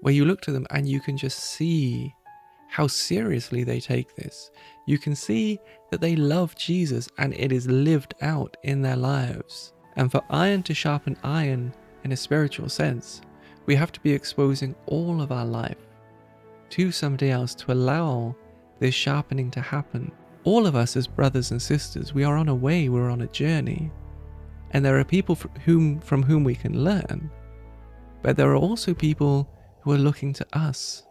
where you look to them and you can just see how seriously they take this. You can see that they love Jesus and it is lived out in their lives. And for iron to sharpen iron in a spiritual sense, we have to be exposing all of our life to somebody else to allow this sharpening to happen. All of us as brothers and sisters, we are on a way, we're on a journey. And there are people from whom we can learn. But there are also people who are looking to us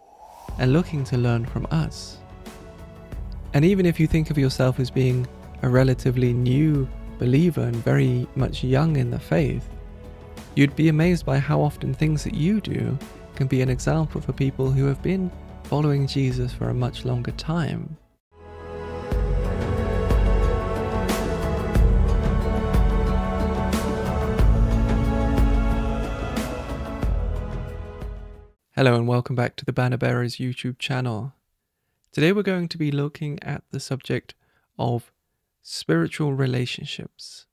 and looking to learn from us. And even if you think of yourself as being a relatively new believer and very much young in the faith, you'd be amazed by how often things that you do can be an example for people who have been following Jesus for a much longer time. Hello and welcome back to the Banner Bearers YouTube channel. Today we're going to be looking at the subject of spiritual relationships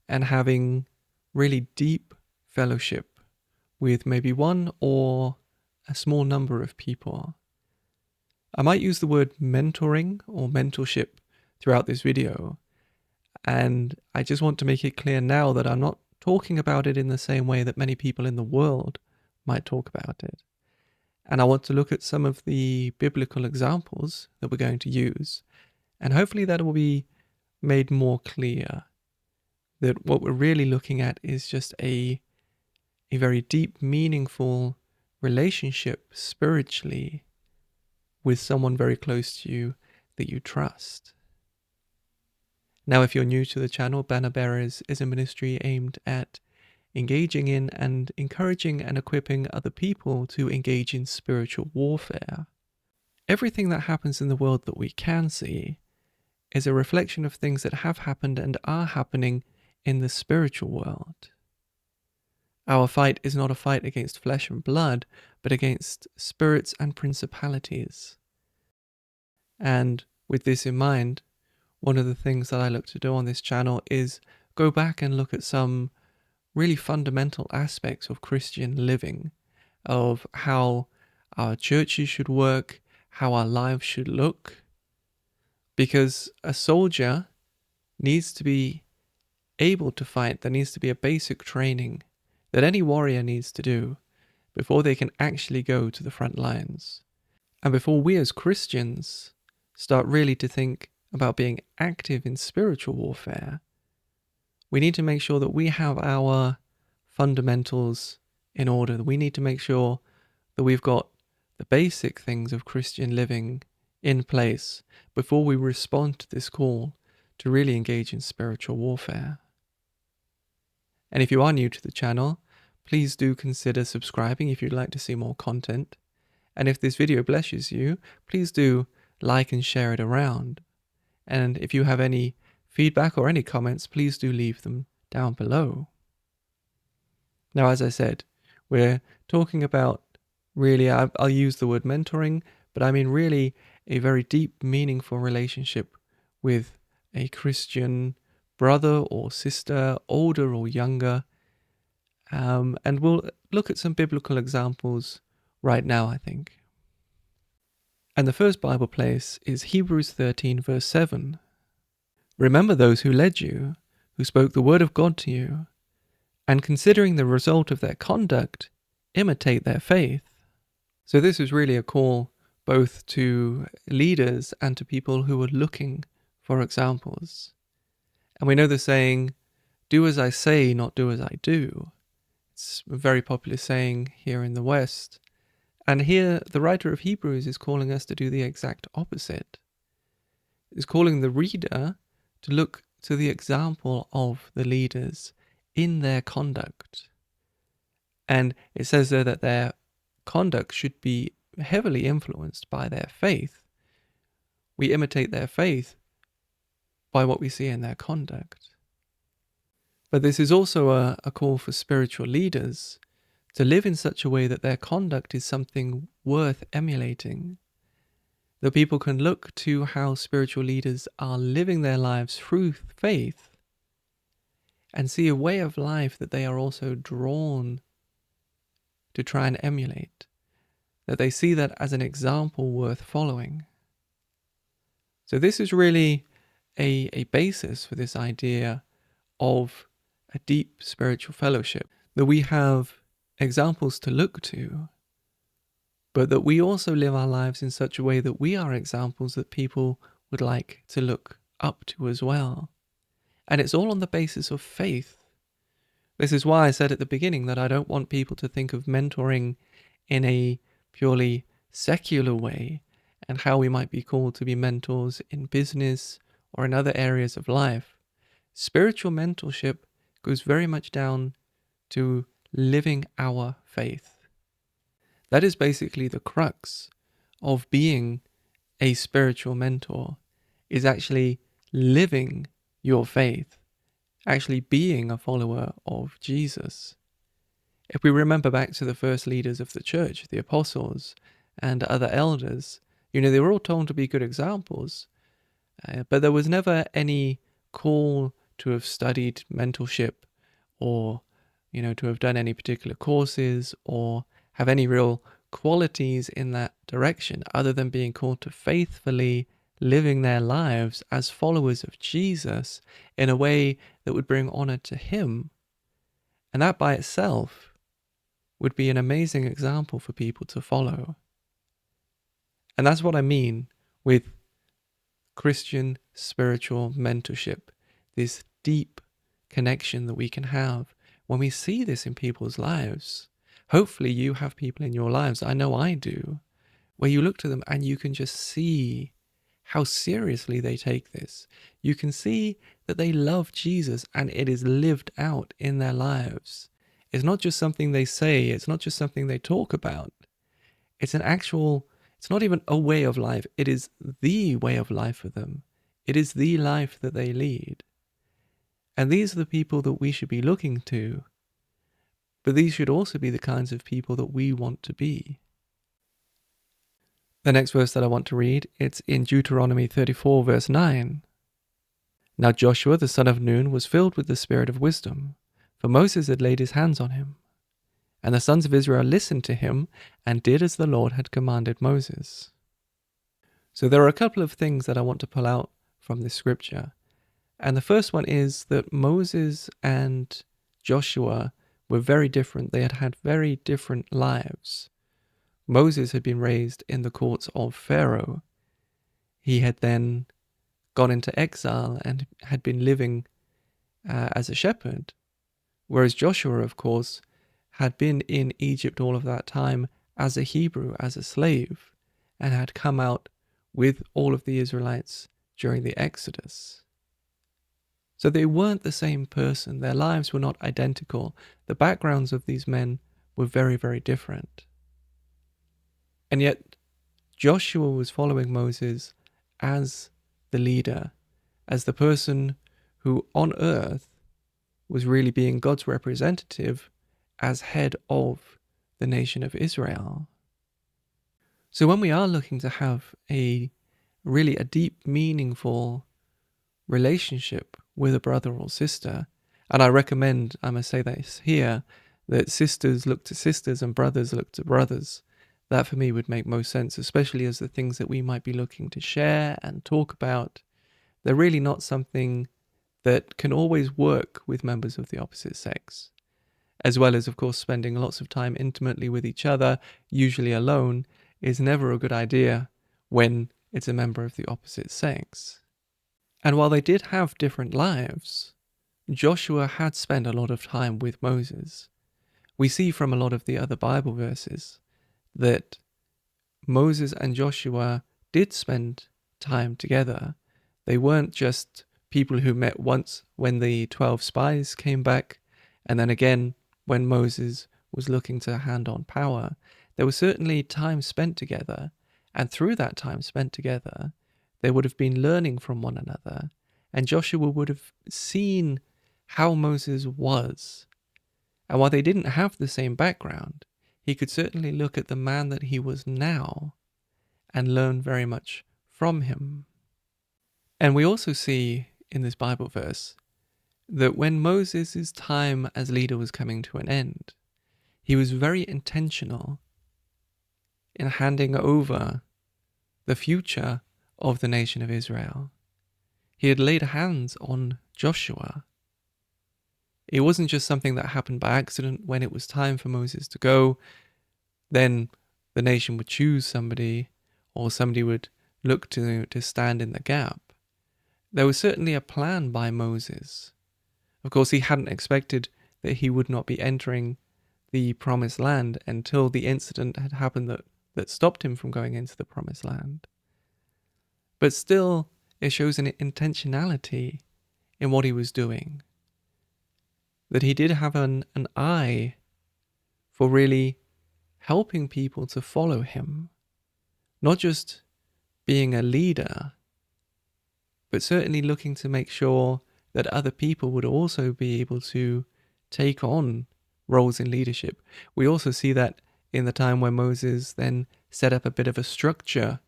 and having really deep fellowship with maybe one or a small number of people. I might use the word mentoring or mentorship throughout this video, and I just want to make it clear now that I'm not talking about it in the same way that many people in the world might talk about it. And I want to look at some of the biblical examples that we're going to use. And hopefully that will be made more clear that what we're really looking at is just a very deep, meaningful relationship spiritually with someone very close to you that you trust. Now, if you're new to the channel, Banner Bearers is a ministry aimed at engaging in and encouraging and equipping other people to engage in spiritual warfare. Everything that happens in the world that we can see is a reflection of things that have happened and are happening in the spiritual world. Our fight is not a fight against flesh and blood, but against spirits and principalities. And with this in mind, one of the things that I look to do on this channel is go back and look at some really fundamental aspects of Christian living, of how our churches should work, how our lives should look. Because a soldier needs to be able to fight. There needs to be a basic training that any warrior needs to do before they can actually go to the front lines. And before we as Christians start really to think about being active in spiritual warfare, we need to make sure that we have our fundamentals in order. We need to make sure that we've got the basic things of Christian living in place before we respond to this call to really engage in spiritual warfare. And if you are new to the channel, please do consider subscribing if you'd like to see more content. And if this video blesses you, please do like and share it around. And if you have any feedback or any comments, please do leave them down below. Now, as I said, we're talking about really, I'll use the word mentoring, but I mean really a very deep, meaningful relationship with a Christian brother or sister, older or younger. And we'll look at some biblical examples right now, I think. And the first Bible place is Hebrews 13, verse 7. Remember those who led you, who spoke the word of God to you, and considering the result of their conduct, imitate their faith. So this is really a call both to leaders and to people who are looking for examples. And we know the saying, do as I say, not do as I do. It's a very popular saying here in the West. And here the writer of Hebrews is calling us to do the exact opposite. He's calling the reader to look to the example of the leaders in their conduct. And it says there that their conduct should be heavily influenced by their faith. We imitate their faith by what we see in their conduct. But this is also a call for spiritual leaders to live in such a way that their conduct is something worth emulating. That people can look to how spiritual leaders are living their lives through faith and see a way of life that they are also drawn to try and emulate. that they see that as an example worth following. So this is really a basis for this idea of a deep spiritual fellowship, that we have examples to look to, but that we also live our lives in such a way that we are examples that people would like to look up to as well. And it's all on the basis of faith. This is why I said at the beginning that I don't want people to think of mentoring in a purely secular way, and how we might be called to be mentors in business or in other areas of life. Spiritual mentorship goes very much down to living our faith. That is basically the crux of being a spiritual mentor, is actually living your faith, actually being a follower of Jesus. If we remember back to the first leaders of the church, the apostles and other elders, they were all told to be good examples, but there was never any call to have studied mentorship, or to have done any particular courses or have any real qualities in that direction, other than being called to faithfully living their lives as followers of Jesus in a way that would bring honor to him. And that by itself would be an amazing example for people to follow. And that's what I mean with Christian spiritual mentorship, this deep connection that we can have when we see this in people's lives. Hopefully you have people in your lives, I know I do, where you look to them and you can just see how seriously they take this. You can see that they love Jesus and it is lived out in their lives. It's not just something they say, it's not just something they talk about. It's not even a way of life, it is the way of life for them. It is the life that they lead. And these are the people that we should be looking to. But these should also be the kinds of people that we want to be. The next verse that I want to read, it's in Deuteronomy 34, verse 9. Now Joshua the son of Nun was filled with the spirit of wisdom, for Moses had laid his hands on him. And the sons of Israel listened to him and did as the Lord had commanded Moses. So there are a couple of things that I want to pull out from this scripture. And the first one is that Moses and Joshua were very different. They had had very different lives. Moses had been raised in the courts of Pharaoh. He had then gone into exile and had been living as a shepherd. Whereas Joshua, of course, had been in Egypt all of that time as a Hebrew, as a slave, and had come out with all of the Israelites during the Exodus. So they weren't the same person. Their lives were not identical. The backgrounds of these men were very, very different. And yet, Joshua was following Moses as the leader, as the person who on earth was really being God's representative as head of the nation of Israel. So when we are looking to have a deep, meaningful relationship with a brother or sister, and I recommend, I must say this here, that sisters look to sisters and brothers look to brothers. That for me would make most sense, especially as the things that we might be looking to share and talk about, they're really not something that can always work with members of the opposite sex. As well as, of course, spending lots of time intimately with each other, usually alone, is never a good idea when it's a member of the opposite sex. And while they did have different lives, Joshua had spent a lot of time with Moses. We see from a lot of the other Bible verses that Moses and Joshua did spend time together. They weren't just people who met once when the 12 spies came back, and then again when Moses was looking to hand on power. There was certainly time spent together, and through that time spent together, they would have been learning from one another, and Joshua would have seen how Moses was. And while they didn't have the same background, he could certainly look at the man that he was now and learn very much from him. And we also see in this Bible verse that when Moses' time as leader was coming to an end, he was very intentional in handing over the future of the nation of Israel. He had laid hands on Joshua. It wasn't just something that happened by accident. When it was time for Moses to go, then the nation would choose somebody, or somebody would look to stand in the gap. There was certainly a plan by Moses. Of course, he hadn't expected that he would not be entering the promised land until the incident had happened that stopped him from going into the promised land. But still, it shows an intentionality in what he was doing. That he did have an eye for really helping people to follow him. Not just being a leader, but certainly looking to make sure that other people would also be able to take on roles in leadership. We also see that in the time when Moses then set up a bit of a structure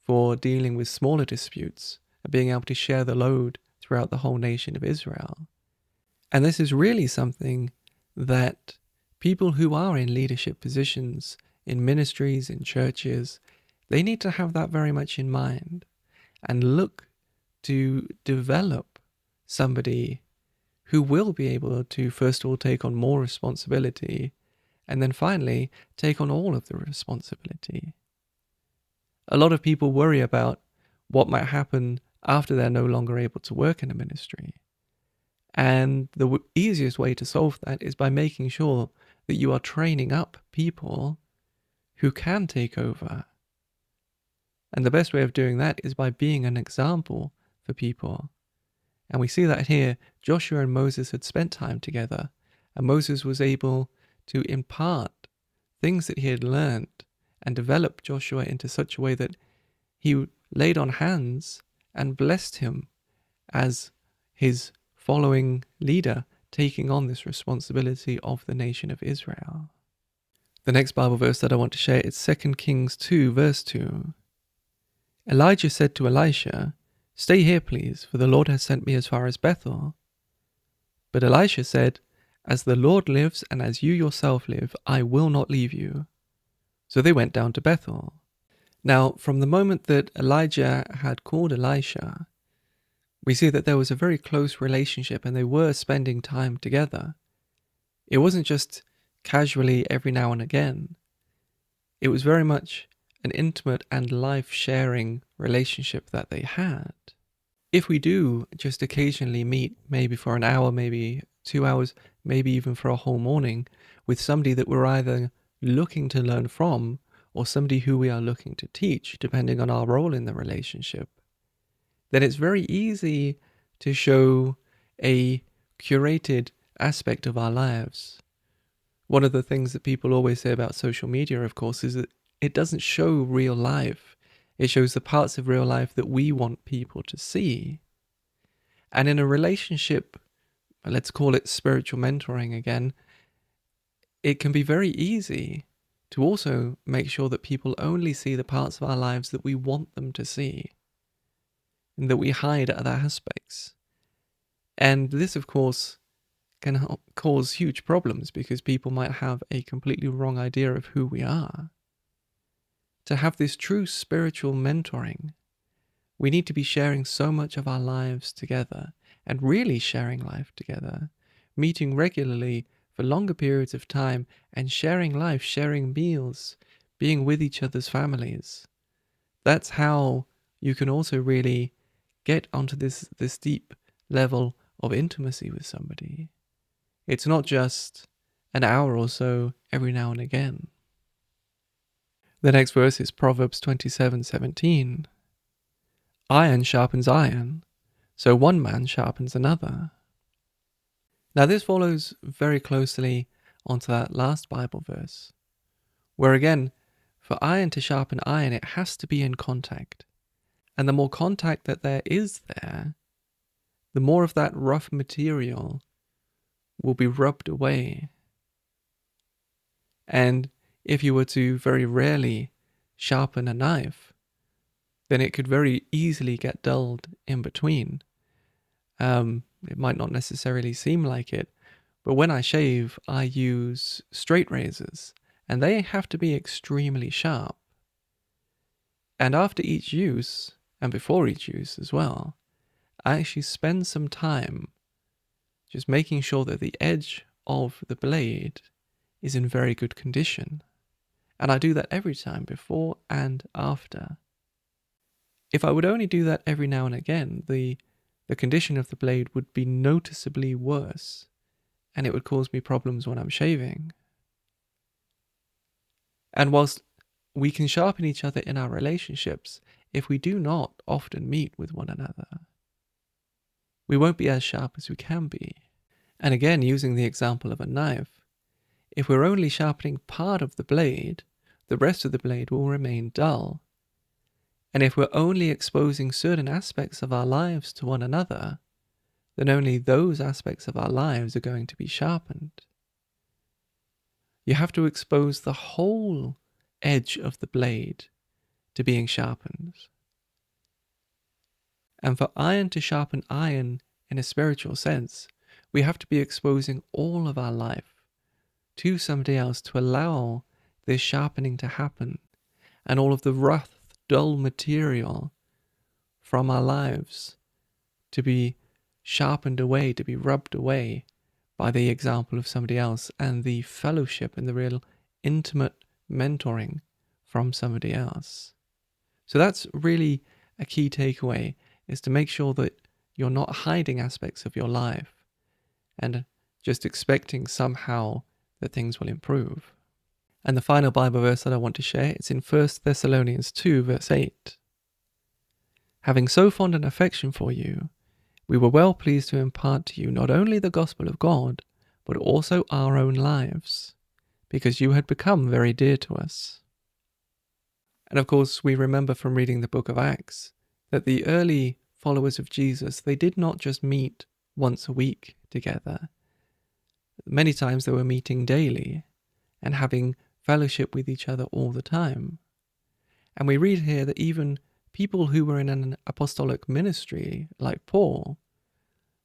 for dealing with smaller disputes and being able to share the load throughout the whole nation of Israel. And this is really something that people who are in leadership positions, in ministries, in churches, they need to have that very much in mind and look to develop somebody who will be able to, first of all, take on more responsibility, and then finally take on all of the responsibility. A lot of people worry about what might happen after they're no longer able to work in a ministry. And the easiest way to solve that is by making sure that you are training up people who can take over. And the best way of doing that is by being an example for people. And we see that here. Joshua and Moses had spent time together, and Moses was able to impart things that he had learned and develop Joshua into such a way that he laid on hands and blessed him as his following leader, taking on this responsibility of the nation of Israel. The next Bible verse that I want to share is 2 Kings 2, verse 2. Elijah said to Elisha, "Stay here, please, for the Lord has sent me as far as Bethel." But Elisha said, "As the Lord lives and as you yourself live, I will not leave you." So they went down to Bethel. Now, from the moment that Elijah had called Elisha, we see that there was a very close relationship and they were spending time together. It wasn't just casually every now and again. It was very much an intimate and life-sharing relationship that they had. If we do just occasionally meet, maybe for an hour, maybe 2 hours, maybe even for a whole morning, with somebody that we're either looking to learn from or somebody who we are looking to teach, depending on our role in the relationship, then it's very easy to show a curated aspect of our lives. One of the things that people always say about social media, of course, is that it doesn't show real life. It shows the parts of real life that we want people to see. And in a relationship, let's call it spiritual mentoring again, it can be very easy to also make sure that people only see the parts of our lives that we want them to see, and that we hide other aspects. And this, of course, can cause huge problems because people might have a completely wrong idea of who we are. To have this true spiritual mentoring, we need to be sharing so much of our lives together and really sharing life together, meeting regularly for longer periods of time and sharing life, sharing meals, being with each other's families. That's how you can also really get onto this deep level of intimacy with somebody. It's not just an hour or so every now and again. The next verse is Proverbs 27:17. Iron sharpens iron, so one man sharpens another. Now this follows very closely onto that last Bible verse, where again, for iron to sharpen iron, it has to be in contact. And the more contact that there is there, the more of that rough material will be rubbed away. And if you were to very rarely sharpen a knife, then it could very easily get dulled in between. It might not necessarily seem like it, but when I shave, I use straight razors, and they have to be extremely sharp. And after each use, and before each use as well, I actually spend some time just making sure that the edge of the blade is in very good condition. And I do that every time, before and after. If I would only do that every now and again, the condition of the blade would be noticeably worse, and it would cause me problems when I'm shaving. And whilst we can sharpen each other in our relationships, if we do not often meet with one another, we won't be as sharp as we can be. And again, using the example of a knife, if we're only sharpening part of the blade, the rest of the blade will remain dull. And if we're only exposing certain aspects of our lives to one another, then only those aspects of our lives are going to be sharpened. You have to expose the whole edge of the blade to being sharpened. And for iron to sharpen iron in a spiritual sense, we have to be exposing all of our life to somebody else to allow this sharpening to happen, and all of the rough, dull material from our lives to be sharpened away, to be rubbed away by the example of somebody else, and the fellowship and the real intimate mentoring from somebody else. So that's really a key takeaway, is to make sure that you're not hiding aspects of your life and just expecting somehow that things will improve. And the final Bible verse that I want to share, it's in 1 Thessalonians 2, verse 8. Having so fond an affection for you, we were well pleased to impart to you not only the gospel of God, but also our own lives, because you had become very dear to us. And of course, we remember from reading the book of Acts that the early followers of Jesus, they did not just meet once a week together. Many times they were meeting daily and having fellowship with each other all the time. And we read here that even people who were in an apostolic ministry, like Paul,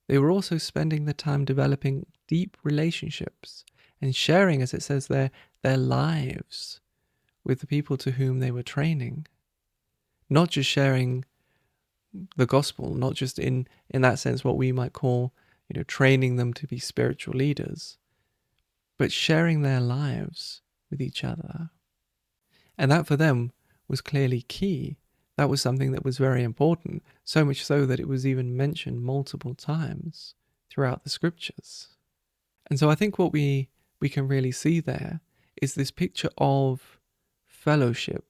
they were also spending the time developing deep relationships and sharing, as it says there, their lives with the people to whom they were training. Not just sharing the gospel, not just in that sense what we might call, training them to be spiritual leaders, but sharing their lives with each other. And that for them was clearly key. That was something that was very important, so much so that it was even mentioned multiple times throughout the scriptures. And so I think what we can really see there is this picture of fellowship,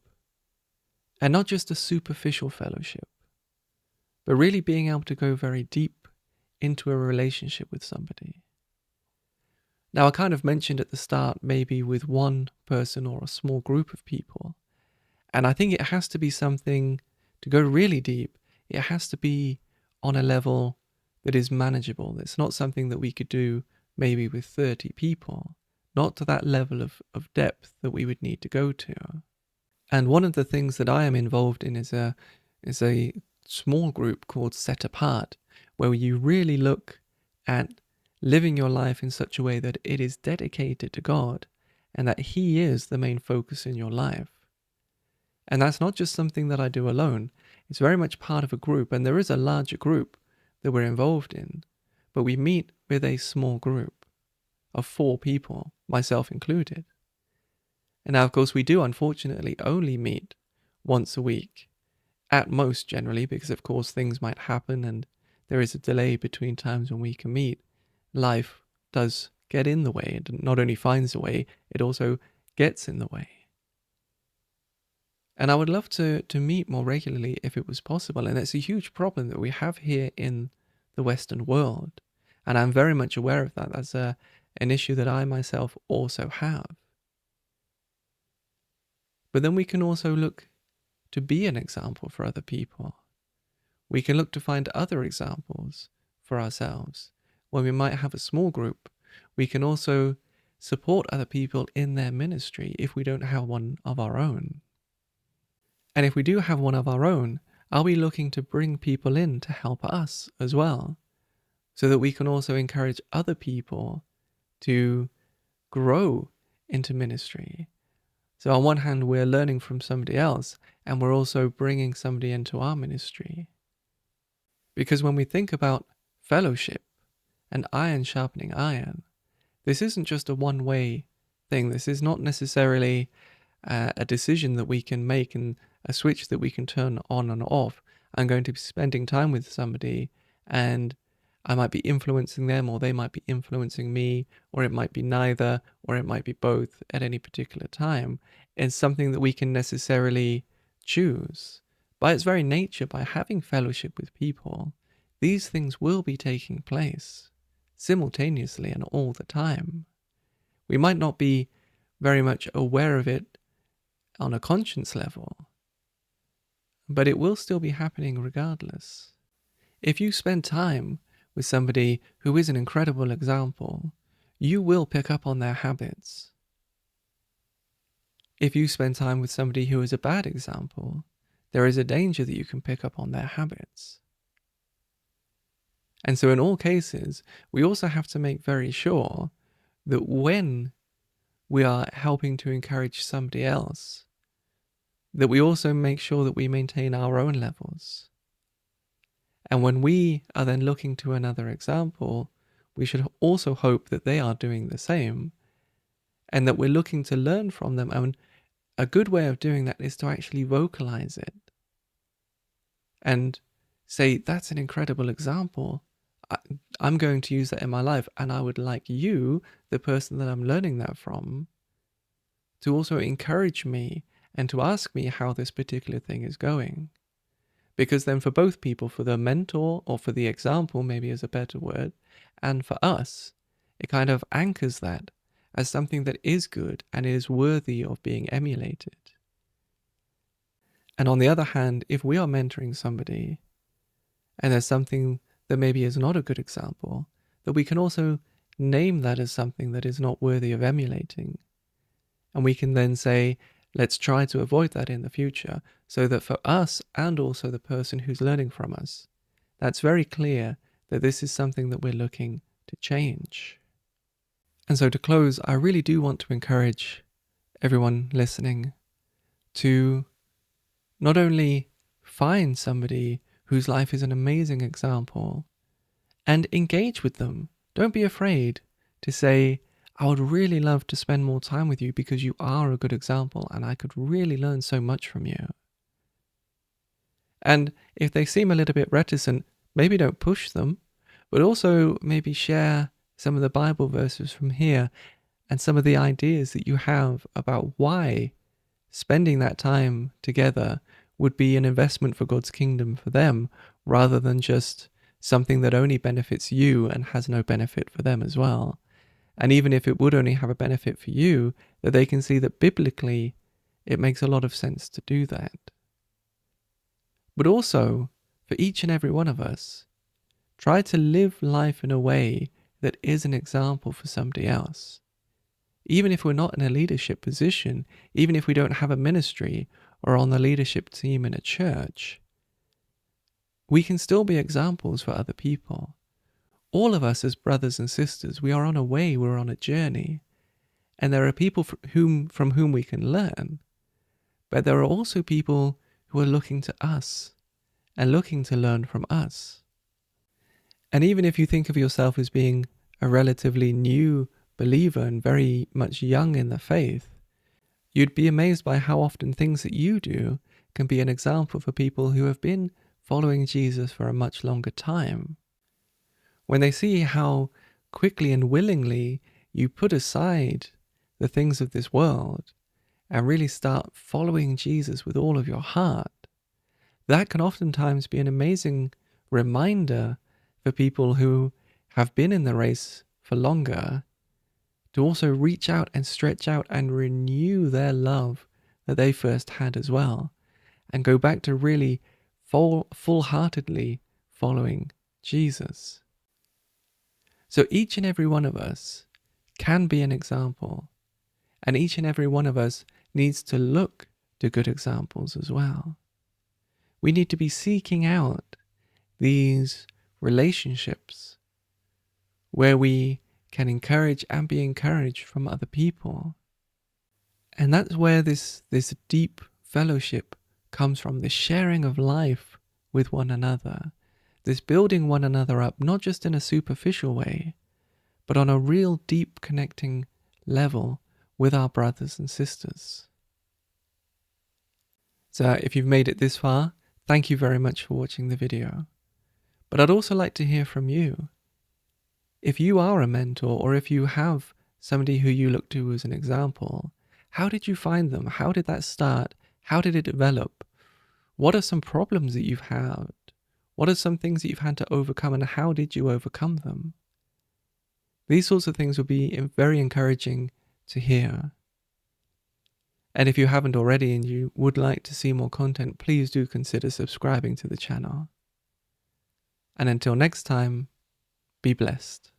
and not just a superficial fellowship, but really being able to go very deep into a relationship with somebody. Now, I kind of mentioned at the start, maybe with one person or a small group of people. And I think it has to be something, to go really deep, it has to be on a level that is manageable. It's not something that we could do maybe with 30 people, not to that level of depth that we would need to go to. And one of the things that I am involved in is a small group called Set Apart, where you really look at living your life in such a way that it is dedicated to God and that He is the main focus in your life. And that's not just something that I do alone. It's very much part of a group, and there is a larger group that we're involved in, but we meet with a small group of 4 people, myself included. And now, of course, we do unfortunately only meet once a week, at most generally, because of course things might happen and there is a delay between times when we can meet. Life does get in the way. It not only finds a way, it also gets in the way. And I would love to meet more regularly if it was possible. And it's a huge problem that we have here in the Western world. And I'm very much aware of that. That's an issue that I myself also have. But then we can also look to be an example for other people. We can look to find other examples for ourselves. When we might have a small group, we can also support other people in their ministry if we don't have one of our own. And if we do have one of our own, are we looking to bring people in to help us as well, so that we can also encourage other people to grow into ministry? So on one hand, we're learning from somebody else, and we're also bringing somebody into our ministry. Because when we think about fellowship and iron sharpening iron, this isn't just a one-way thing. This is not necessarily a decision that we can make and a switch that we can turn on and off. I'm going to be spending time with somebody and I might be influencing them, or they might be influencing me, or it might be neither, or it might be both at any particular time. It's something that we can necessarily choose. By its very nature, by having fellowship with people, these things will be taking place simultaneously and all the time. We might not be very much aware of it on a conscience level, but it will still be happening regardless. If you spend time with somebody who is an incredible example, you will pick up on their habits. If you spend time with somebody who is a bad example, there is a danger that you can pick up on their habits. And so in all cases, we also have to make very sure that when we are helping to encourage somebody else, that we also make sure that we maintain our own levels. And when we are then looking to another example, we should also hope that they are doing the same and that we're looking to learn from them. And a good way of doing that is to actually vocalize it and say, that's an incredible example. I'm going to use that in my life, and I would like you, the person that I'm learning that from, to also encourage me and to ask me how this particular thing is going. Because then for both people, for the mentor or for the example, maybe is a better word, and for us, it kind of anchors that as something that is good and is worthy of being emulated. And on the other hand, if we are mentoring somebody and there's something that maybe is not a good example, that we can also name that as something that is not worthy of emulating. And we can then say, let's try to avoid that in the future, so that for us and also the person who's learning from us, that's very clear that this is something that we're looking to change. And so to close, I really do want to encourage everyone listening to not only find somebody whose life is an amazing example and engage with them. Don't be afraid to say, I would really love to spend more time with you because you are a good example and I could really learn so much from you. And if they seem a little bit reticent, maybe don't push them, but also maybe share some of the Bible verses from here and some of the ideas that you have about why spending that time together would be an investment for God's kingdom for them, rather than just something that only benefits you and has no benefit for them as well. And even if it would only have a benefit for you, that they can see that biblically it makes a lot of sense to do that. But also, for each and every one of us, try to live life in a way that is an example for somebody else. Even if we're not in a leadership position, even if we don't have a ministry or on the leadership team in a church, we can still be examples for other people. All of us as brothers and sisters, we are on a way, we're on a journey, and there are people from whom we can learn, but there are also people who are looking to us and looking to learn from us. And even if you think of yourself as being a relatively new believer and very much young in the faith, you'd be amazed by how often things that you do can be an example for people who have been following Jesus for a much longer time. When they see how quickly and willingly you put aside the things of this world and really start following Jesus with all of your heart, that can oftentimes be an amazing reminder for people who have been in the race for longer to also reach out and stretch out and renew their love that they first had as well, and go back to really full-heartedly following Jesus. So each and every one of us can be an example, and each and every one of us needs to look to good examples as well. We need to be seeking out these relationships where we can encourage and be encouraged from other people. And that's where this deep fellowship comes from this sharing of life with one another, this building one another up, not just in a superficial way, but on a real deep connecting level with our brothers and sisters. So if you've made it this far, thank you very much for watching the video. But I'd also like to hear from you. If you are a mentor, or if you have somebody who you look to as an example, how did you find them? How did that start? How did it develop? What are some problems that you've had? What are some things that you've had to overcome, and how did you overcome them? These sorts of things would be very encouraging to hear. And if you haven't already and you would like to see more content, please do consider subscribing to the channel. And until next time, be blessed.